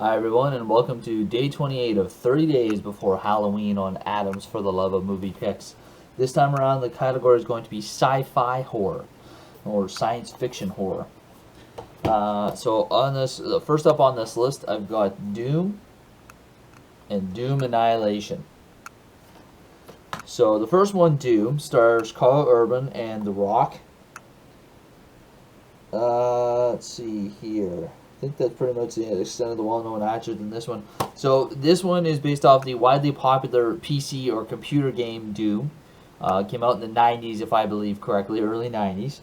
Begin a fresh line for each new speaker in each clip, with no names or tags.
Hi everyone, and welcome to day 28 of 30 days before Halloween on Adams for the Love of Movie Picks. This time around, the category is going to be sci-fi horror, or science fiction horror. So on this, first up on this list, I've got Doom and Doom Annihilation. So the first one, Doom, stars Carl Urban and The Rock. Let's see here. I think that's pretty much the extent of the well-known actors in this one. So this one is based off the widely popular PC or computer game Doom. Came out in the 90s, if I believe correctly, early 90s.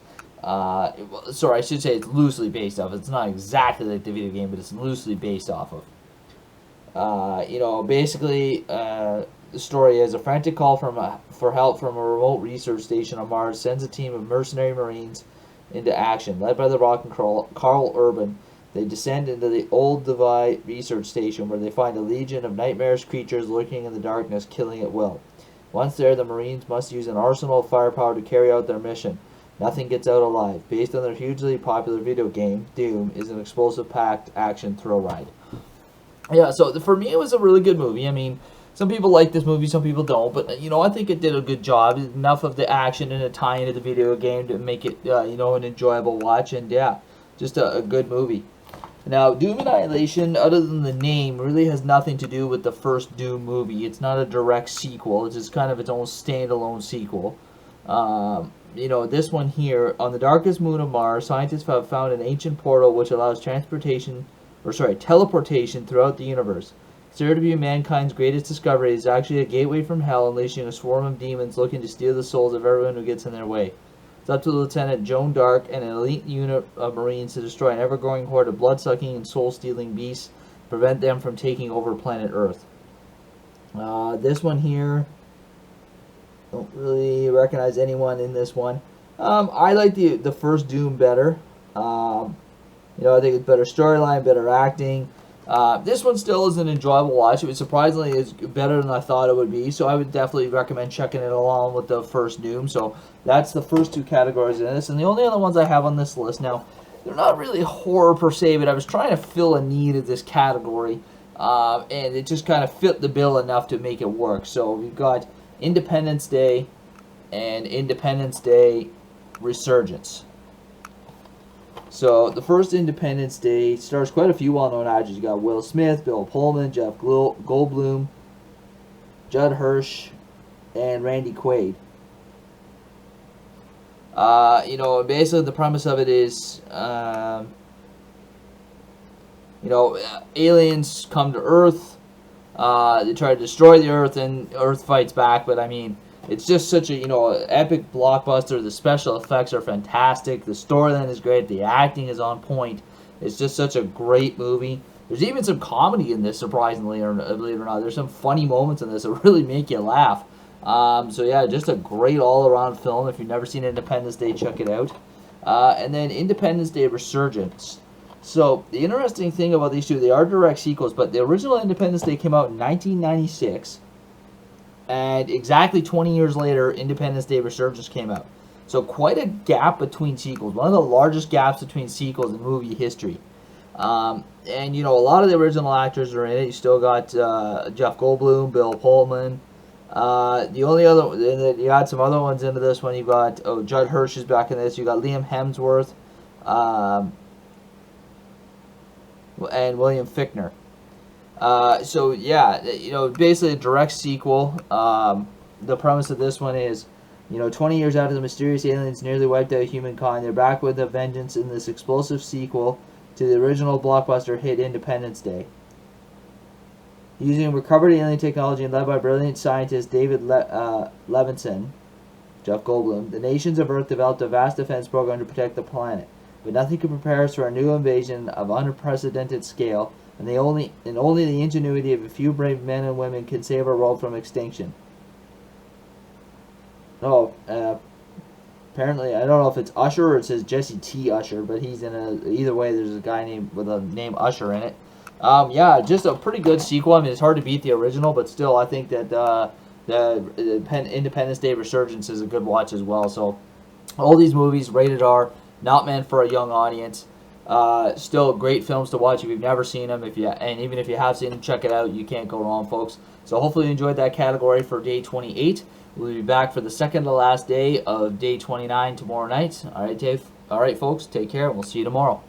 Sorry, I should say it's loosely based off. It's not exactly like the video game, but it's loosely based off of. Basically, the story is a frantic call for help from a remote research station on Mars sends a team of mercenary Marines into action. Led by The Rock and Carl Urban, they descend into the Old Divide research station where they find a legion of nightmarish creatures lurking in the darkness, killing at will. Once there, the Marines must use an arsenal of firepower to carry out their mission. Nothing gets out alive. Based on their hugely popular video game, Doom is an explosive-packed action thrill ride. Yeah, so for me, it was a really good movie. I mean, some people like this movie, some people don't, but I think it did a good job. Enough of the action and a tie into the video game to make it, an enjoyable watch, and yeah, just a good movie. Now, Doom Annihilation, other than the name, really has nothing to do with the first Doom movie. It's not a direct sequel. It's just kind of its own standalone sequel. This one here, on the darkest moon of Mars, scientists have found an ancient portal which allows teleportation throughout the universe. Considered to be mankind's greatest discovery, it is actually a gateway from hell, unleashing a swarm of demons looking to steal the souls of everyone who gets in their way. It's up to Lieutenant Joan Dark and an elite unit of Marines to destroy an ever-growing horde of blood-sucking and soul-stealing beasts, prevent them from taking over planet Earth. This one here, don't really recognize anyone in this one. I like the first Doom better. I think it's better storyline, better acting. This one still is an enjoyable watch. It was surprisingly is better than I thought it would be, so I would definitely recommend checking it along with the first Doom. So that's the first two categories in this, and the only other ones I have on this list now, they're not really horror per se, but I was trying to fill a need of this category, and it just kind of fit the bill enough to make it work. So we've got Independence Day and Independence Day Resurgence. So, the first Independence Day stars quite a few well-known actors. You got Will Smith, Bill Pullman, Jeff Goldblum, Judd Hirsch, and Randy Quaid. Basically the premise of it is, aliens come to Earth. They try to destroy the Earth, and Earth fights back. But I mean, it's just such a epic blockbuster. The special effects are fantastic. The storyline is great. The acting is on point. It's just such a great movie. There's even some comedy in this, surprisingly, or believe it or not. There's some funny moments in this that really make you laugh. So yeah, just a great all-around film. If you've never seen Independence Day, check it out. And then Independence Day Resurgence. So the interesting thing about these two, they are direct sequels, but the original Independence Day came out in 1996. And exactly 20 years later, Independence Day Resurgence came out. So quite a gap between sequels. One of the largest gaps between sequels in movie history. A lot of the original actors are in it. You still got Jeff Goldblum, Bill Pullman. The only other, you got some other ones into this one. You got Judd Hirsch is back in this. You got Liam Hemsworth, and William Fichtner. Basically a direct sequel. The premise of this one is, 20 years after the mysterious aliens nearly wiped out humankind, they're back with a vengeance in this explosive sequel to the original blockbuster hit Independence Day. Using recovered alien technology and led by brilliant scientist David Levinson, Jeff Goldblum, the nations of Earth developed a vast defense program to protect the planet. But nothing could prepare us for a new invasion of unprecedented scale, and only the ingenuity of a few brave men and women can save our world from extinction. Apparently, I don't know if it's Usher or it says Jesse T. Usher, but he's in either way, there's a guy with a name Usher in it. Just a pretty good sequel. I mean, it's hard to beat the original, but still, I think that the Independence Day Resurgence is a good watch as well. So, all these movies, rated R, not meant for a young audience. Still great films to watch if you've never seen them. And even if you have seen them, check it out. You can't go wrong, folks. So hopefully you enjoyed that category for day 28. We'll be back for the second to last day of day 29 tomorrow night. All right, Dave. All right, folks. Take care, and we'll see you tomorrow.